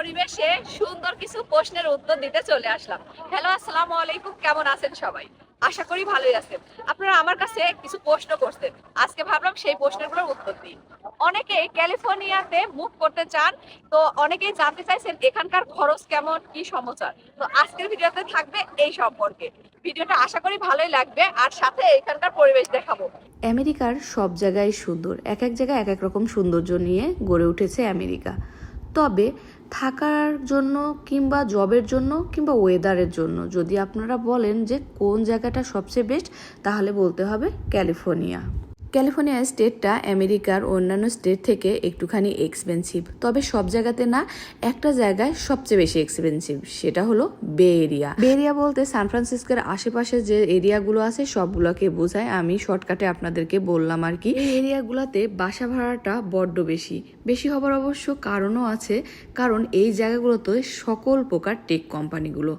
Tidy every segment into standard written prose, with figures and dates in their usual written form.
পরিবেশে সুন্দর কিছু প্রশ্নের উত্তর দিতে চলে আসলাম। হ্যালো, আসসালামু আলাইকুম, কেমন আছেন সবাই? আশা করি ভালোই আছেন। আপনারা আমার কাছে কিছু প্রশ্ন করছেন, আজকে ভাবলাম সেই প্রশ্নগুলোর উত্তর দিই। অনেকে ক্যালিফোর্নিয়াতে মুভ করতে চান, তো অনেকেই জানতে চাইছেন এখানকার খরচ কেমন, কি সমাচার। তো আজকের ভিডিওতে থাকবে এই সম্পর্কে। ভিডিওটা আশা করি ভালোই লাগবে, আর সাথে এখানকার পরিবেশ দেখাবো। আমেরিকার সব জায়গায় সুন্দর, এক এক জায়গায় এক এক রকম সৌন্দর্য নিয়ে গড়ে উঠেছে আমেরিকা। তবে থাকার জন্য কিংবা জবের জন্য কিংবা ওয়েদারের জন্য যদি আপনারা বলেন যে কোন জায়গাটা সবচেয়ে বেস্ট, তাহলে বলতে হবে ক্যালিফোর্নিয়া। ক্যালিফোর্নিয়া স্টেটটা আমেরিকার অন্যান্য স্টেট থেকে একটুখানি এক্সপেন্সিভ, তবে সব জায়গাতে না, একটা জায়গায় সবচেয়ে বেশি এক্সপেন্সিভ, সেটা হলো বে এরিয়া। বে এরিয়া বলতে সান ফ্রান্সিসকোর আশেপাশে যে এরিয়াগুলো আছে সবগুলোকে বোঝায়। আমি শর্টকাটে আপনাদেরকে বললাম আর কি। এই এরিয়াগুলোতে বাসা ভাড়াটা বড্ড বেশি বেশি হবার অবশ্য কারণও আছে, কারণ এই জায়গাগুলোতে সকল প্রকার টেক কোম্পানিগুলো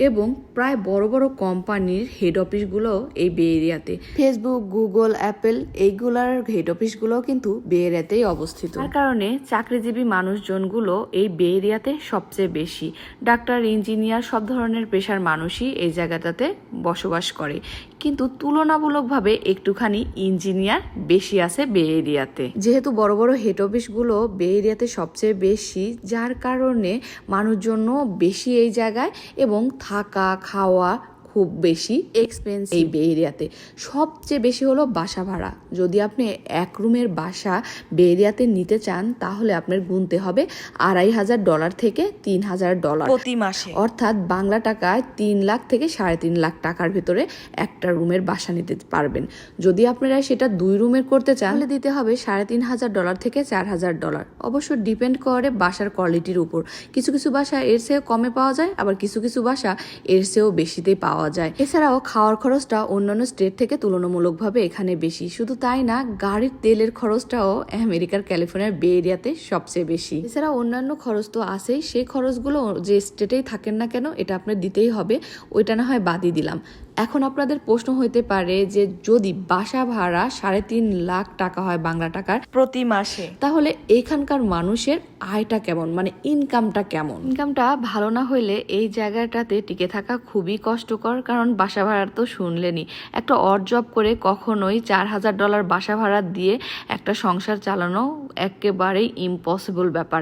এবং প্রায় বড় বড় কোম্পানির হেড অফিসগুলো এই বে এরিয়াতে। ফেসবুক, গুগল, অ্যাপেল এইগুলার হেড অফিসগুলো কিন্তু বে এরিয়াতেই অবস্থিত। তার কারণে চাকরিজীবী মানুষজনগুলো এই বে এরিয়াতে সবচেয়ে বেশি। ডাক্তার, ইঞ্জিনিয়ার, সব ধরনের পেশার মানুষই এই জায়গাটাতে বসবাস করে, কিন্তু তুলনামূলকভাবে একটুখানি ইঞ্জিনিয়ার বেশি আছে বে এরিয়াতে। যেহেতু বড় বড় হেড অফিসগুলো বে এরিয়াতে সবচেয়ে বেশি, যার কারণে মানুষজন বেশি এই জায়গায়, এবং থাকা খাওয়া খুব বেশি এক্সপেন্সিভ এই বে এরিয়াতে। সবচেয়ে বেশি হলো বাসা ভাড়া। যদি আপনি এক রুমের বাসা বে এরিয়াতে নিতে চান, তাহলে আপনার গুনতে হবে $2,500 থেকে $3,000 প্রতি মাসে, অর্থাৎ বাংলা টাকায় 3 লাখ থেকে 3.5 লাখ টাকার ভেতরে একটা রুমের বাসা নিতে পারবেন। যদি আপনারা সেটা 2 রুমের করতে চান, তাহলে দিতে হবে $3,500 থেকে $4,000। অবশ্য ডিপেন্ড করে বাসার কোয়ালিটির উপর। কিছু কিছু বাসা এর চেয়েও কমে পাওয়া যায়, আবার কিছু কিছু বাসা এর চেয়েও বেশিতেই পাওয়া যায়। এছাড়াও খাওয়ার খরচটা অন্যান্য স্টেট থেকে তুলনামূলকভাবে এখানে বেশি। শুধু তাই না, গাড়ির তেলের খরচটাও আমেরিকার ক্যালিফোর্নিয়ার বে এরিয়াতে সবচেয়ে বেশি। এছাড়া অন্যান্য খরচ তো আছেই, সেই খরচগুলো যে স্টেটেই থাকেন না কেন এটা আপনার দিতেই হবে। ওইটা না হয় বাদই দিলাম। এখন আপনাদের প্রশ্ন হইতে পারে যে যদি বাসা ভাড়া 3.5 লাখ টাকা হয় বাংলা টাকার প্রতি মাসে, তাহলে এখানকার মানুষের আয়টা কেমন, মানে ইনকামটা কেমন? ইনকামটা ভালো না হইলে এই জায়গাটাতে টিকে থাকা খুবই কষ্টকর, কারণ বাসা ভাড়া তো শুনলেনি। একটা অড জব করে কখনোই $4,000 বাসা ভাড়া দিয়ে একটা সংসার চালানো একেবারেই ইম্পসিবল ব্যাপার।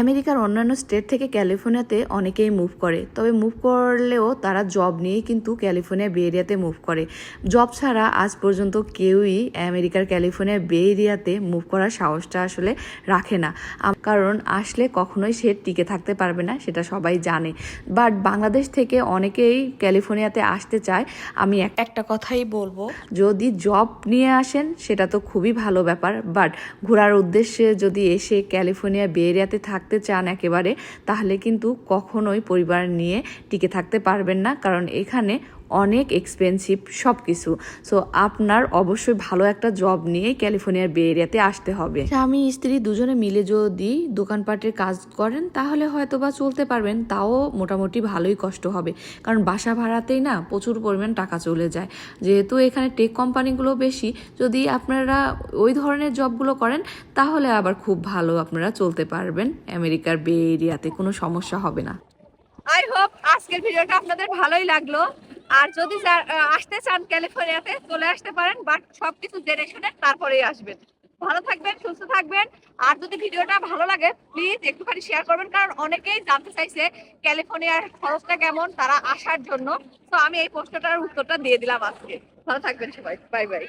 আমেরিকার অন্যান্য স্টেট থেকে ক্যালিফোর্নিয়াতে অনেকেই মুভ করে, তবে মুভ করলেও তারা জব নিয়েই কিন্তু ক্যালিফোর্নিয়া বে এরিয়াতে মুভ করে। জব ছাড়া আজ পর্যন্ত কেউই আমেরিকার ক্যালিফোর্নিয়া বে এরিয়াতে মুভ করার সাহসটা আসলে রাখে না, কারণ আসলে কখনোই সে টিকে থাকতে পারবে না, সেটা সবাই জানে। বাট বাংলাদেশ থেকে অনেকেই ক্যালিফোর্নিয়াতে আসতে চায়। আমি একটা কথাই বলবো, যদি জব নিয়ে আসেন সেটা তো খুবই ভালো ব্যাপার, বাট ঘোরার উদ্দেশ্যে যদি এসে ক্যালিফোর্নিয়া বে এরিয়াতে থাকতে চান একেবারে, তাহলে কিন্তু কখনোই পরিবার নিয়ে টিকে থাকতে পারবেন না, কারণ এখানে অনেক এক্সপেন্সিভ সব কিছু। সো আপনার অবশ্যই ভালো একটা জব নিয়ে ক্যালিফোর্নিয়ার বে এরিয়াতে আসতে হবে। স্বামী স্ত্রী দুজনে মিলে যদি দোকানপাটের কাজ করেন, তাহলে হয়তো বা চলতে পারবেন, তাও মোটামুটি ভালোই কষ্ট হবে, কারণ বাসা ভাড়াতেই না প্রচুর পরিমাণ টাকা চলে যায়। যেহেতু এখানে টেক কোম্পানিগুলো বেশি, যদি আপনারা ওই ধরনের জবগুলো করেন, তাহলে আবার খুব ভালো আপনারা চলতে পারবেন আমেরিকার বে এরিয়াতে, কোনো সমস্যা হবে না। আই হোপ আজকের ভিডিওটা আপনাদের ভালোই লাগলো। আর যদি আসতে চান ক্যালিফোর্নিয়াতে, চলে আসতে পারেন, বাট সবকিছু জেনে শুনে তারপরেই আসবেন। ভালো থাকবেন, সুস্থ থাকবেন। আর যদি ভিডিওটা ভালো লাগে প্লিজ একটুখানি শেয়ার করবেন, কারণ অনেকেই জানতে চাইছে ক্যালিফোর্নিয়ার খরচটা কেমন তারা আসার জন্য। তো আমি এই প্রশ্নটার উত্তরটা দিয়ে দিলাম আজকে। ভালো থাকবেন সবাই, বাই বাই।